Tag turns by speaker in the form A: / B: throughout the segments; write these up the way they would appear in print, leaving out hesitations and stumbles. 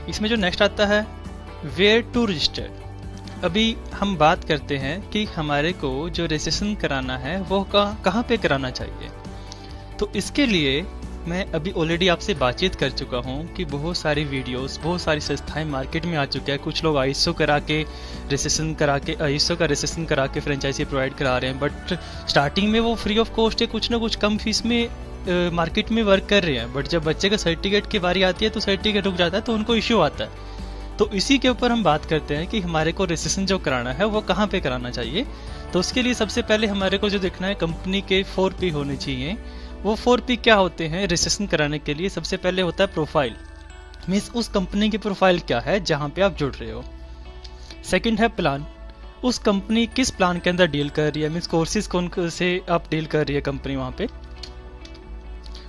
A: इसमें जो नेक्स्ट आता है वेयर टू रजिस्टर। अभी हम बात करते हैं कि हमारे को जो रजिस्ट्रेशन कराना है वो कहाँ पे कराना चाहिए। तो इसके लिए मैं अभी ऑलरेडी आपसे बातचीत कर चुका हूँ कि बहुत सारी वीडियोस, बहुत सारी संस्थाएं मार्केट में आ चुके हैं। कुछ लोग आईएसओ करा के रजिस्ट्रेशन करा के आईएसओ का रजिस्ट्रेशन करा के फ्रेंचाइजी प्रोवाइड करा रहे हैं, बट स्टार्टिंग में वो फ्री ऑफ कॉस्ट है, कुछ ना कुछ कम फीस में मार्केट में वर्क कर रहे हैं। बट जब बच्चे का सर्टिफिकेट की बारी आती है तो सर्टिफिकेट रुक जाता है, तो उनको इश्यू आता है। तो इसी के ऊपर हम बात करते हैं कि हमारे को रजिस्ट्रेशन जो कराना है वो कहाँ पे कराना चाहिए। तो उसके लिए सबसे पहले हमारे को जो देखना है, कंपनी के 4P होने चाहिए। वो 4P क्या होते हैं रजिस्ट्रेशन कराने के लिए? सबसे पहले होता है प्रोफाइल, मीन्स उस कंपनी की प्रोफाइल क्या है जहाँ पे आप जुड़ रहे हो। सेकंड है प्लान, उस कंपनी किस प्लान के अंदर डील कर रही है, मीन्स कोर्सेज कौन से आप डील कर रही है कंपनी वहाँ पे।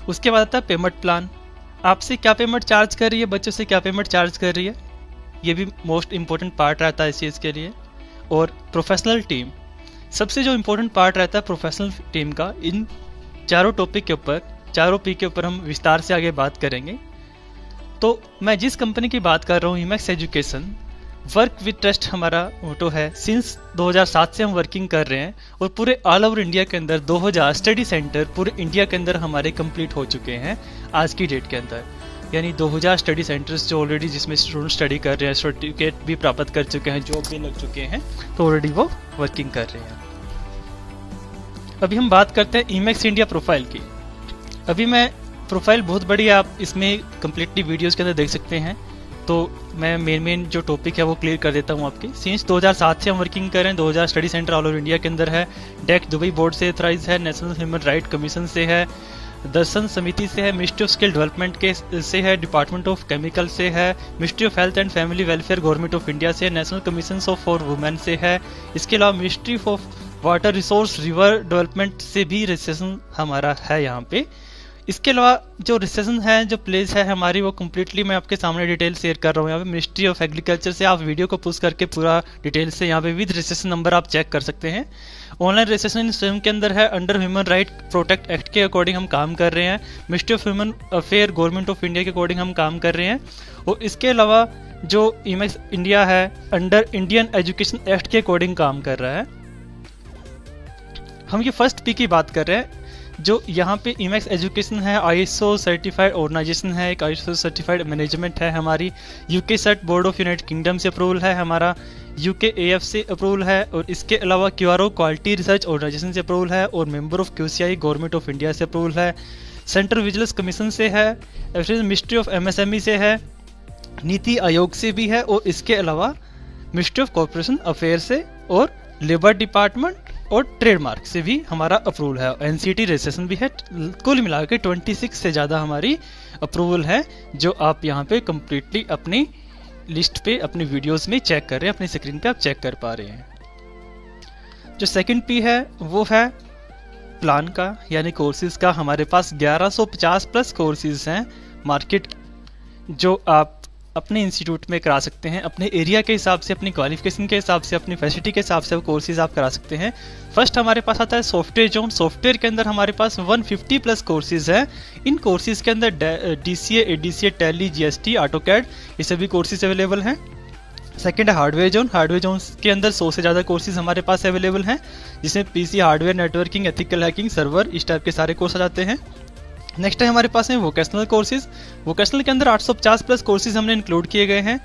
A: उसके बाद आता है पेमेंट प्लान, आपसे क्या पेमेंट चार्ज कर रही है, बच्चों से क्या पेमेंट चार्ज कर रही है, ये भी मोस्ट इंपॉर्टेंट पार्ट रहता है इस चीज़ के लिए। और प्रोफेशनल टीम, सबसे जो इम्पोर्टेंट पार्ट रहता है प्रोफेशनल टीम का। इन चारों टॉपिक के ऊपर, चारों पी के ऊपर हम विस्तार से आगे बात करेंगे। तो मैं जिस कंपनी की बात कर रहा हूँ, इमैक्स एजुकेशन, वर्क विद ट्रस्ट हमारा मोटो है। सिंस 2007 से हम वर्किंग कर रहे हैं और पूरे ऑल ओवर इंडिया के अंदर 2000 स्टडी सेंटर पूरे इंडिया के अंदर हमारे कंप्लीट हो चुके हैं आज की डेट के अंदर। यानी 2000 स्टडी सेंटर्स जो ऑलरेडी जिसमें स्टूडेंट स्टडी कर रहे हैं, सर्टिफिकेट भी प्राप्त कर चुके हैं, जॉब भी लग चुके हैं, तो ऑलरेडी वो वर्किंग कर रहे हैं। अभी हम बात करते हैं इमैक्स इंडिया प्रोफाइल की। अभी मैं प्रोफाइल बहुत बड़ी है, आप इसमें कम्प्लीटली वीडियोस के अंदर देख सकते हैं। तो मैं मेन जो टॉपिक है वो क्लियर कर देता हूँ आपकी। सिंस 2007 से हम वर्किंग कर रहे हैं, 2000 study centre all over India के अंदर है। डेक दुबई बोर्ड से ऑथराइज है, नेशनल ह्यूमन राइट कमीशन से है, दर्शन समिति से है, मिनिस्ट्री ऑफ स्किल डेवलपमेंट के से है, डिपार्टमेंट ऑफ केमिकल से है, ministry of health and family welfare government of India से, national commission of for women से है। इसके अलावा ministry of water resource river development से भी रजिस्ट्रेशन हमारा है यहाँ पे। इसके अलावा जो रजिस्ट्रेशन है, जो प्लेस है हमारी, वो कम्प्लीटली मैं आपके सामने डिटेल शेयर कर रहा हूँ यहाँ पे। मिनिस्ट्री ऑफ एग्रीकल्चर से आप वीडियो को पुश करके पूरा डिटेल से यहाँ पे विद रजिस्ट्रेशन नंबर आप चेक कर सकते हैं। ऑनलाइन रजिस्ट्रेशन स्वयं के अंदर है, under human right protect act के अकॉर्डिंग हम काम कर रहे हैं। Ministry of human affair government of India के अकॉर्डिंग हम काम कर रहे हैं। और इसके अलावा जो इमैक्स इंडिया है, अंडर इंडियन एजुकेशन एक्ट के अकॉर्डिंग काम कर रहा है। हम ये फर्स्ट पी की बात कर रहे हैं। जो यहाँ पे इमैक्स एजुकेशन है, आईएसओ सर्टिफाइड ऑर्गेनाइजेशन है, एक आईएसओ सर्टिफाइड मैनेजमेंट है हमारी, UK cert board of United Kingdom से अप्रूवल है हमारा, यूके एएफ से अप्रूवल है, और इसके अलावा क्यूआरओ क्वालिटी रिसर्च ऑर्गेनाइजेशन से अप्रूवल है, और member of QCI government of India से अप्रूवल है, सेंट्रल विजिलेंस कमीशन से है, मिनिस्ट्री ऑफ एमएसएमई से है, नीति आयोग से भी है, और इसके अलावा मिनिस्ट्री ऑफ कॉर्पोरेशन अफेयर से और लेबर डिपार्टमेंट और ट्रेडमार्क से भी हमारा अप्रूवल है। एनसीटी रजिस्ट्रेशन भी है। कुल मिला के 26 से ज़्यादा हमारी अप्रूवल है, जो आप यहाँ पे कम्प्लीटली अपनी लिस्ट पे अपनी वीडियोस में चेक कर रहे हैं, अपनी स्क्रीन पे आप चेक कर पा रहे हैं। जो सेकंड पी है वो है प्लान का, यानी कोर्सेज का। हमारे पास 1150 प्लस कोर्सेज हैं मार्केट, जो आप अपने इंस्टीट्यूट में करा सकते हैं, अपने एरिया के हिसाब से, अपनी क्वालिफिकेशन के हिसाब से, अपनी फैसिलिटी के हिसाब से वो कोर्सेज आप करा सकते हैं। फर्स्ट हमारे पास आता है सॉफ्टवेयर जोन। सॉफ्टवेयर के अंदर हमारे पास 150 प्लस कोर्सेज हैं। इन कोर्सेज के अंदर DCA, ADCA, tally, GST, AutoCAD, ये सभी कोर्सेज अवेलेबल हैं। सेकंड है हार्डवेयर जोन। हार्डवेयर जोन के अंदर 100 से ज़्यादा कोर्सेज हमारे पास अवेलेबल हैं, जिसमें PC, hardware, networking, ethical hacking, server, इस टाइप के सारे कोर्स आ जाते हैं। नेक्स्ट है हमारे पास है वोकेशनल कोर्सेज। वोकेशनल के अंदर 850 प्लस कोर्सेज हमने इंक्लूड किए गए हैं,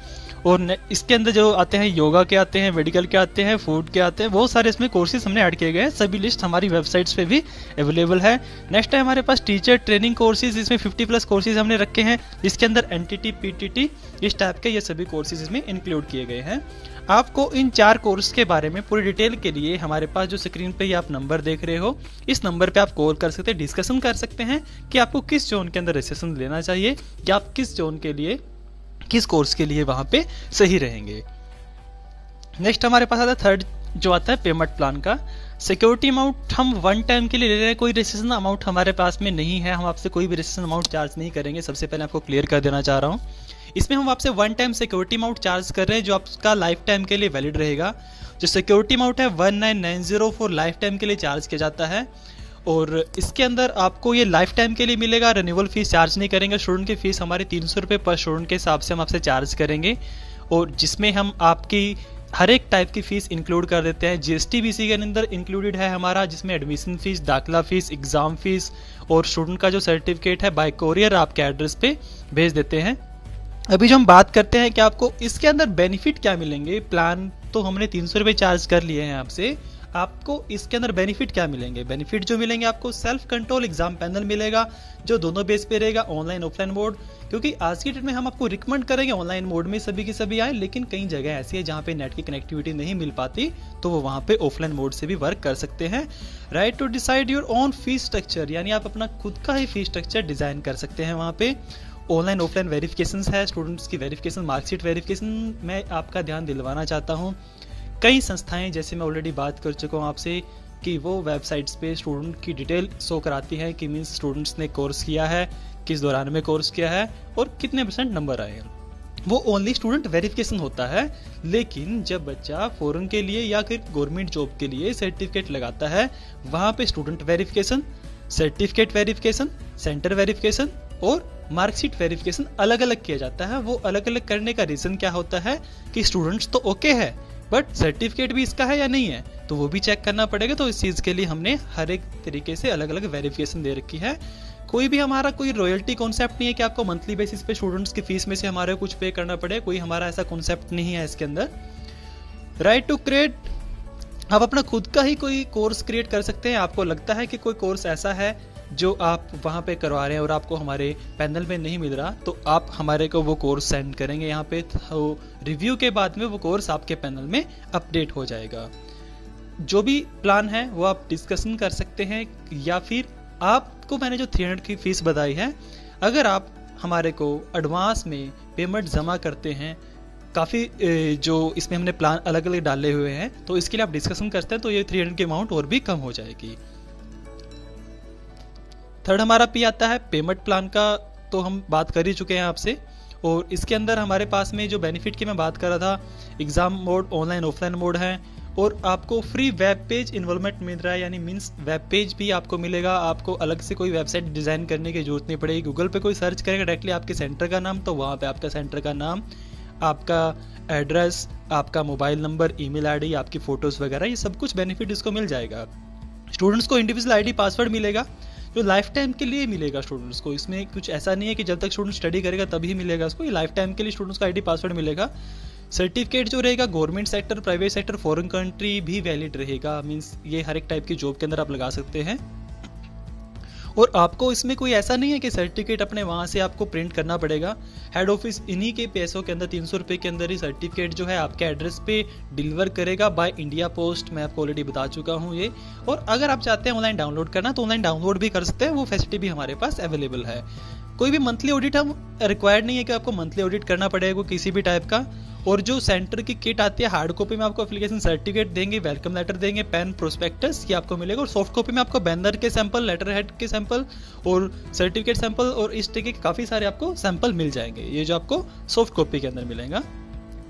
A: और इसके अंदर जो आते हैं योगा के आते हैं, मेडिकल के आते हैं, फूड के आते हैं, बहुत सारे इसमें कोर्सेज हमने ऐड किए गए हैं। सभी लिस्ट हमारी वेबसाइट्स पे भी अवेलेबल है। नेक्स्ट है हमारे पास टीचर ट्रेनिंग कोर्सेज। इसमें 50 प्लस कोर्सेज हमने रखे हैं, जिसके अंदर एनटीटी, पीटीटी, इस टाइप के ये सभी कोर्सेज इसमें इंक्लूड किए गए हैं। आपको इन 4 कोर्स के बारे में पूरी डिटेल के लिए हमारे पास जो स्क्रीन पे ये आप नंबर देख रहे हो, इस नंबर पे आप कॉल कर सकते हैं, डिस्कशन कर सकते हैं कि आपको किस जोन के अंदर रजिस्ट्रेशन लेना चाहिए, या आप किस जोन के लिए, किस कोर्स के लिए वहां पे सही रहेंगे। नेक्स्ट हमारे पास आता है थर्ड, जो आता है पेमेंट प्लान का। सिक्योरिटी अमाउंट हम 1 टाइम के लिए ले रहे हैं, कोई रजिस्ट्रेशन अमाउंट हमारे पास में नहीं है, हम आपसे कोई भी रजिस्ट्रेशन अमाउंट चार्ज नहीं करेंगे। सबसे पहले आपको क्लियर कर देना चाह रहा हूँ, इसमें हम आपसे 1 टाइम सिक्योरिटी अमाउंट चार्ज कर रहे हैं, जो आपका लाइफ टाइम के लिए वैलिड रहेगा। जो सिक्योरिटी अमाउंट है 1990 फॉर लाइफ टाइम के लिए चार्ज किया जाता है, और इसके अंदर आपको ये लाइफ टाइम के लिए मिलेगा, रिन्यूअल फीस चार्ज नहीं करेंगे। स्टूडेंट की फीस हमारी 300 रुपये पर स्टूडेंट के हिसाब से हम आपसे चार्ज करेंगे, और जिसमें हम आपकी हर एक टाइप की फ़ीस इंक्लूड कर देते हैं। जीएसटी भी इसी के अंदर इंक्लूडेड है हमारा, जिसमें एडमिशन फ़ीस, दाखिला फ़ीस, एग्ज़ाम फ़ीस और स्टूडेंट का जो सर्टिफिकेट है बाय कोरियर आपके एड्रेस पे भेज देते हैं। अभी जो हम बात करते हैं कि आपको इसके अंदर बेनिफिट क्या मिलेंगे, प्लान तो हमने 300 रुपये चार्ज कर लिए हैं आपसे, आपको इसके अंदर बेनिफिट क्या मिलेंगे। बेनिफिट जो मिलेंगे आपको सेल्फ कंट्रोल एग्जाम पैनल मिलेगा, जो दोनों बेस पे रहेगा, ऑनलाइन ऑफलाइन मोड। क्योंकि आज की डेट में हम आपको रिकमेंड करेंगे ऑनलाइन मोड में सभी की सभी आए, लेकिन कई जगह ऐसी है जहाँ पे नेट की कनेक्टिविटी नहीं मिल पाती, तो वो वहाँ पे ऑफलाइन मोड से भी वर्क कर सकते हैं। Right to decide your own fees structure, यानी आप अपना खुद का ही फीस स्ट्रक्चर डिजाइन कर सकते हैं वहाँ पे। ऑनलाइन ऑफलाइन वेरिफिकेशन है, स्टूडेंट्स की वेरिफिकेशन, मार्कशीट वेरिफिकेशन में आपका ध्यान दिलवाना चाहता हूँ। कई संस्थाएं, जैसे मैं ऑलरेडी बात कर चुका हूँ आपसे, कि वो वेबसाइट्स पे स्टूडेंट की डिटेल शो कराती है कि मीन्स स्टूडेंट्स ने कोर्स किया है, किस दौरान में कोर्स किया है और कितने % नंबर आए हैं। वो ओनली स्टूडेंट वेरिफिकेशन होता है। लेकिन जब बच्चा फॉरेन के लिए या फिर गवर्नमेंट जॉब के लिए सर्टिफिकेट लगाता है, वहाँ पे student verification, certificate verification, centre verification और मार्कशीट वेरिफिकेशन अलग अलग किया जाता है। वो अलग अलग करने का रीज़न क्या होता है कि स्टूडेंट्स तो ओके है, बट सर्टिफिकेट भी इसका है या नहीं है, तो वो भी चेक करना पड़ेगा। तो इस चीज़ के लिए हमने हर एक तरीके से अलग अलग वेरिफिकेशन दे रखी है। कोई भी हमारा कोई रॉयल्टी कॉन्सेप्ट नहीं है कि आपको मंथली बेसिस पे स्टूडेंट्स की फीस में से हमारे कुछ पे करना पड़े, कोई हमारा ऐसा कॉन्सेप्ट नहीं है इसके अंदर। राइट टू क्रिएट, आप अपना खुद का ही कोई कोर्स क्रिएट कर सकते हैं। आपको लगता है कि कोई कोर्स ऐसा है जो आप वहाँ पे करवा रहे हैं और आपको हमारे पैनल में नहीं मिल रहा, तो आप हमारे को वो कोर्स सेंड करेंगे यहाँ पे, तो रिव्यू के बाद में वो कोर्स आपके पैनल में अपडेट हो जाएगा। जो भी प्लान है वो आप डिस्कशन कर सकते हैं, या फिर आपको मैंने जो 300 की फीस बताई है, अगर आप हमारे को एडवांस में पेमेंट जमा करते हैं, काफ़ी जो इसमें हमने प्लान अलग अलग डाले हुए हैं, तो इसके लिए आप डिस्कशन करते हैं तो ये 300 की अमाउंट और भी कम हो जाएगी। थर्ड हमारा पी आता है पेमेंट प्लान का, तो हम बात कर ही चुके हैं आपसे। और इसके अंदर हमारे पास में जो बेनिफिट की मैं बात कर रहा था, exam mode, online offline mode है, और आपको फ्री वेब पेज इन्वॉल्वमेंट मिल रहा है, यानी मीन्स वेब पेज भी आपको मिलेगा। आपको अलग से कोई वेबसाइट डिज़ाइन करने की जरूरत नहीं पड़ेगी। गूगल पे कोई सर्च करेगा डायरेक्टली आपके सेंटर का नाम, तो वहाँ पे आपका सेंटर का नाम, आपका एड्रेस, आपका मोबाइल नंबर, ईमेल आईडी, आपकी फ़ोटोज़ वगैरह, ये सब कुछ बेनिफिट इसको मिल जाएगा। स्टूडेंट्स को इंडिविजुअल आईडी पासवर्ड मिलेगा, जो लाइफ टाइम के लिए मिलेगा स्टूडेंट्स को। इसमें कुछ ऐसा नहीं है कि जब तक स्टूडेंट स्टडी करेगा तभी मिलेगा उसको, ये लाइफ टाइम के लिए स्टूडेंट्स का आईडी पासवर्ड मिलेगा। सर्टिफिकेट जो रहेगा government sector, private sector, foreign country भी वैलिड रहेगा, मींस ये हर एक टाइप की जॉब के अंदर आप लगा सकते हैं। और आपको इसमें कोई ऐसा नहीं है कि सर्टिफिकेट अपने वहाँ से आपको प्रिंट करना पड़ेगा। हेड ऑफिस इन्हीं के पैसों के अंदर 300 रुपये के अंदर ही सर्टिफिकेट जो है आपके एड्रेस पे डिलीवर करेगा बाय इंडिया पोस्ट। मैं आपको ऑलरेडी बता चुका हूँ ये। और अगर आप चाहते हैं ऑनलाइन डाउनलोड करना तो ऑनलाइन डाउनलोड भी कर सकते हैं, वो फैसिलिटी भी हमारे पास अवेलेबल है। कोई भी मंथली ऑडिट हम रिक्वायर्ड नहीं है कि आपको मंथली ऑडिट करना पड़ेगा किसी भी टाइप का। और जो सेंटर की किट आती है, हार्ड कॉपी में आपको एप्लीकेशन सर्टिफिकेट देंगे, वेलकम लेटर देंगे, पेन, प्रोस्पेक्टस, ये आपको मिलेगा। और सॉफ्ट कॉपी में आपको बैनर के सैंपल, लेटर हेड के सैंपल और सर्टिफिकेट सैंपल और इस तरीके के काफ़ी सारे आपको सैंपल मिल जाएंगे, ये जो आपको सॉफ्ट कॉपी के अंदर मिलेगा।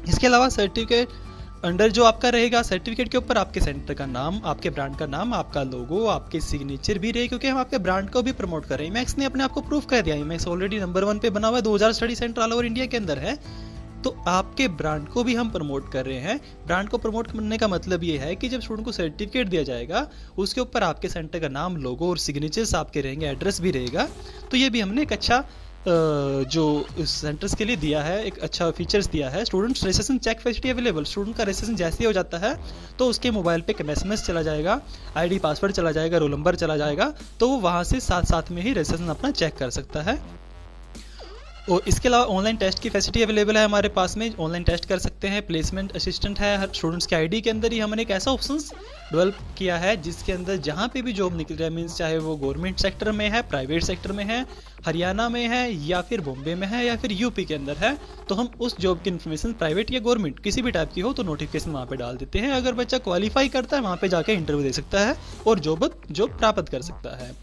A: इसके अलावा सर्टिफिकेट अंडर जो आपका रहेगा, सर्टिफिकेट के ऊपर आपके सेंटर का नाम, आपके ब्रांड का नाम, आपका लोगो, आपके सिग्नेचर भी रहे, क्योंकि हम आपके ब्रांड को भी प्रमोट कर रहे हैं। मैक्स ने अपने आप को प्रूफ कर दिया है, मैक्स ऑलरेडी नंबर 1 पे बना हुआ है, 2000 study centre all over India के अंदर है। तो आपके ब्रांड को भी हम प्रमोट कर रहे हैं। ब्रांड को प्रमोट करने का मतलब ये है कि जब स्टूडेंट को सर्टिफिकेट दिया जाएगा उसके ऊपर आपके सेंटर का नाम, लोगो और सिग्नेचर्स आपके रहेंगे, एड्रेस भी रहेगा। तो ये भी हमने एक अच्छा जो सेंटर्स के लिए दिया है, एक अच्छा फीचर्स दिया है। Students registration check facility available, student का रजिस्ट्रेशन जैसे ही हो जाता है तो उसके मोबाइल पे एक एसएमएस चला जाएगा, आईडी पासवर्ड चला जाएगा, रोल नंबर चला जाएगा, तो वो वहाँ से साथ साथ में ही रजिस्ट्रेशन अपना चेक कर सकता है। और इसके अलावा ऑनलाइन टेस्ट की फैसिलिटी अवेलेबल है हमारे पास में, ऑनलाइन टेस्ट कर सकते हैं। प्लेसमेंट असिस्टेंट है, हर स्टूडेंट्स के आईडी के अंदर ही हमने एक ऐसा ऑप्शन डेवलप किया है जिसके अंदर जहाँ पे भी जॉब निकल रहा है, मीन्स चाहे वो गवर्नमेंट सेक्टर में है, प्राइवेट सेक्टर में है, हरियाणा में है या फिर बॉम्बे में है या फिर यूपी के अंदर है, तो हम उस जॉब की इन्फॉर्मेशन प्राइवेट या गवर्नमेंट किसी भी टाइप की हो तो नोटिफिकेशन वहाँ पे डाल देते हैं। अगर बच्चा क्वालिफाई करता है वहाँ पे जाके इंटरव्यू दे सकता है और जॉब प्राप्त कर सकता है।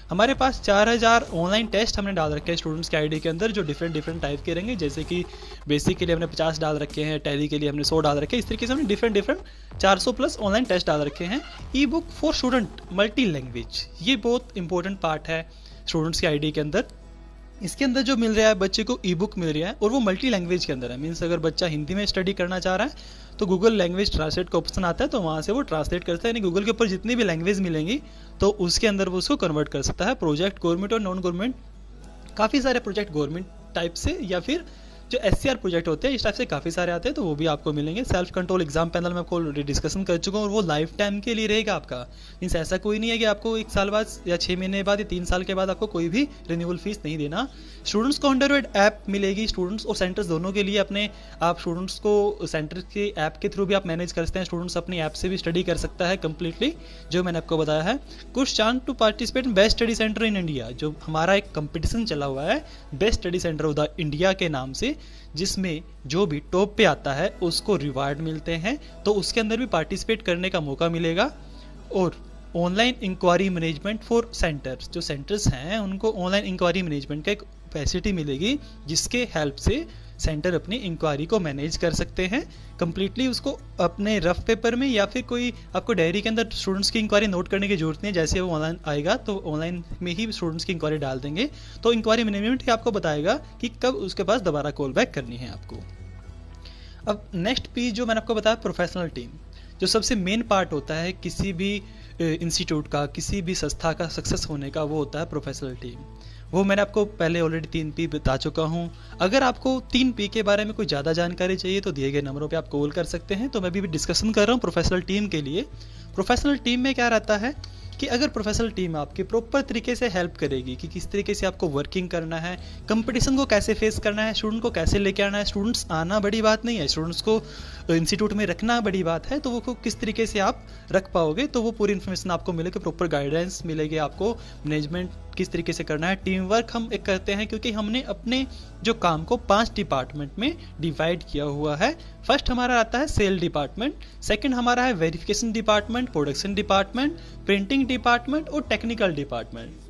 A: हमारे पास 4000 ऑनलाइन टेस्ट हमने डाल रखे हैं स्टूडेंट्स के आईडी के अंदर, जो डिफरेंट टाइप के रहेंगे। जैसे कि बेसिक के लिए हमने 50 डाल रखे हैं, टैली के लिए हमने 100 डाल रखे हैं। इस तरीके से हमने डिफरेंट 400 प्लस ऑनलाइन टेस्ट डाल रखे हैं। ई book for student multi language, ये बहुत इंपॉर्टेंट पार्ट है स्टूडेंट्स के आईडी के अंदर। इसके अंदर जो मिल रहा है बच्चे को ई बुक मिल रहा है और वो मल्टी लैंग्वेज के अंदर है। मीन्स अगर बच्चा हिंदी में स्टडी करना चाह रहा है तो गूगल लैंग्वेज ट्रांसलेट का ऑप्शन आता है, तो वहाँ से वो ट्रांसलेट करता है, यानी गूगल के ऊपर जितनी भी लैंग्वेज मिलेंगी तो उसके अंदर वो उसको कन्वर्ट कर सकता है। प्रोजेक्ट गवर्नमेंट और नॉन गवर्नमेंट, काफ़ी सारे प्रोजेक्ट गवर्नमेंट टाइप से या फिर जो SCR प्रोजेक्ट होते हैं इस टाइप से काफ़ी सारे आते हैं, तो वो भी आपको मिलेंगे। सेल्फ कंट्रोल एग्जाम पैनल में आपको ऑलरेडी डिस्कशन कर चुका हूँ और वो लाइफ टाइम के लिए रहेगा आपका। मीन्स ऐसा कोई नहीं है कि आपको 1 साल बाद या 6 महीने बाद या 3 साल के बाद आपको कोई भी रिन्यूअल फीस नहीं देना। स्टूडेंट्स को अंडरवेड ऐप मिलेगी, स्टूडेंट्स और सेंटर्स दोनों के लिए। अपने आप स्टूडेंट्स को सेंटर के ऐप के थ्रू भी आप मैनेज कर सकते हैं। स्टूडेंट्स अपनी ऐप से भी स्टडी कर सकता है कम्प्लीटली, जो मैंने आपको बताया है। कुछ chance to participate in best study centre in India, जो हमारा एक कंपटीशन चला हुआ है best study centre of the India के नाम से, जिसमें जो भी टॉप पे आता है उसको रिवार्ड मिलते हैं, तो उसके अंदर भी पार्टिसिपेट करने का मौका मिलेगा। और online enquiry management for centres, जो सेंटर्स हैं उनको ऑनलाइन इंक्वायरी मैनेजमेंट का एक फैसिलिटी मिलेगी, जिसके हेल्प से सेंटर अपनी इंक्वायरी को मैनेज कर सकते हैं कंप्लीटली। उसको अपने रफ पेपर में या फिर कोई आपको डायरी के अंदर स्टूडेंट्स की इंक्वायरी नोट करने की जरूरत नहीं है। जैसे वो ऑनलाइन आएगा तो ऑनलाइन में ही स्टूडेंट्स की इंक्वायरी डाल देंगे, तो इंक्वायरी मैनेजमेंट ही आपको बताएगा कि कब उसके पास दोबारा कॉल बैक करनी है आपको। अब नेक्स्ट पीस जो मैंने आपको बताया, प्रोफेशनल टीम, जो सबसे मेन पार्ट होता है किसी भी इंस्टीट्यूट का, किसी भी संस्था का सक्सेस होने का, वो होता है प्रोफेशनल टीम। वो मैंने आपको पहले ऑलरेडी 3P बता चुका हूँ। अगर आपको 3P के बारे में कोई ज़्यादा जानकारी चाहिए तो दिए गए नंबरों पे आप कॉल कर सकते हैं। तो मैं भी डिस्कशन कर रहा हूँ प्रोफेशनल टीम के लिए। प्रोफेशनल टीम में क्या रहता है कि अगर प्रोफेशनल टीम आपकी प्रॉपर तरीके से हेल्प करेगी कि किस तरीके से आपको वर्किंग करना है, कंपटीशन को कैसे फेस करना है, स्टूडेंट को कैसे लेके आना है। स्टूडेंट्स आना बड़ी बात नहीं है, स्टूडेंट्स को इंस्टीट्यूट में रखना बड़ी बात है, तो वो किस तरीके से आप रख पाओगे, तो वो पूरी इन्फॉर्मेशन आपको मिलेगी, प्रॉपर गाइडेंस मिलेगी आपको, मैनेजमेंट किस तरीके से करना है। टीम वर्क हम एक करते हैं क्योंकि हमने अपने जो काम को 5 डिपार्टमेंट में डिवाइड किया हुआ है। फर्स्ट हमारा आता है सेल डिपार्टमेंट, सेकंड हमारा है verification department, production department, printing department और टेक्निकल डिपार्टमेंट।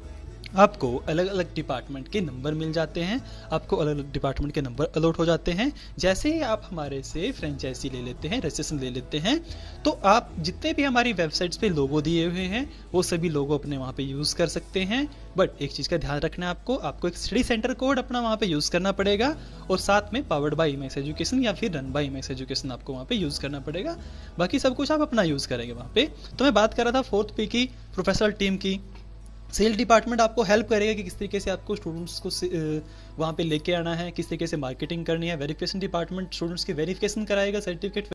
A: आपको अलग अलग डिपार्टमेंट के नंबर मिल जाते हैं, आपको अलग अलग डिपार्टमेंट के नंबर अलॉट हो जाते हैं। जैसे ही आप हमारे से फ्रेंचाइजी ले लेते हैं, रजिस्ट्रेशन ले लेते हैं, तो आप जितने भी हमारी वेबसाइट्स पे लोगो दिए हुए हैं वो सभी लोगो अपने वहाँ पे यूज़ कर सकते हैं। बट एक चीज़ का ध्यान रखना है, आपको एक स्टडी सेंटर कोड अपना वहाँ पे यूज़ करना पड़ेगा और साथ में पावर्ड बाय इमेक्स एजुकेशन या फिर रन बाय इमेक्स एजुकेशन आपको वहाँ पे यूज़ करना पड़ेगा। बाकी सब कुछ आप अपना यूज़ करेंगे वहाँ पे। तो मैं बात कर रहा था 4th P की, प्रोफेशनल टीम की। सेल डिपार्टमेंट आपको हेल्प करेगा कि किस तरीके से आपको स्टूडेंट्स को वहाँ पे लेके आना है, किस तरीके से मार्केटिंग करनी है। वेरिफिकेशन डिपार्टमेंट स्टूडेंट्स की वेरिफिकेशन कराएगा, सर्टिफिकेट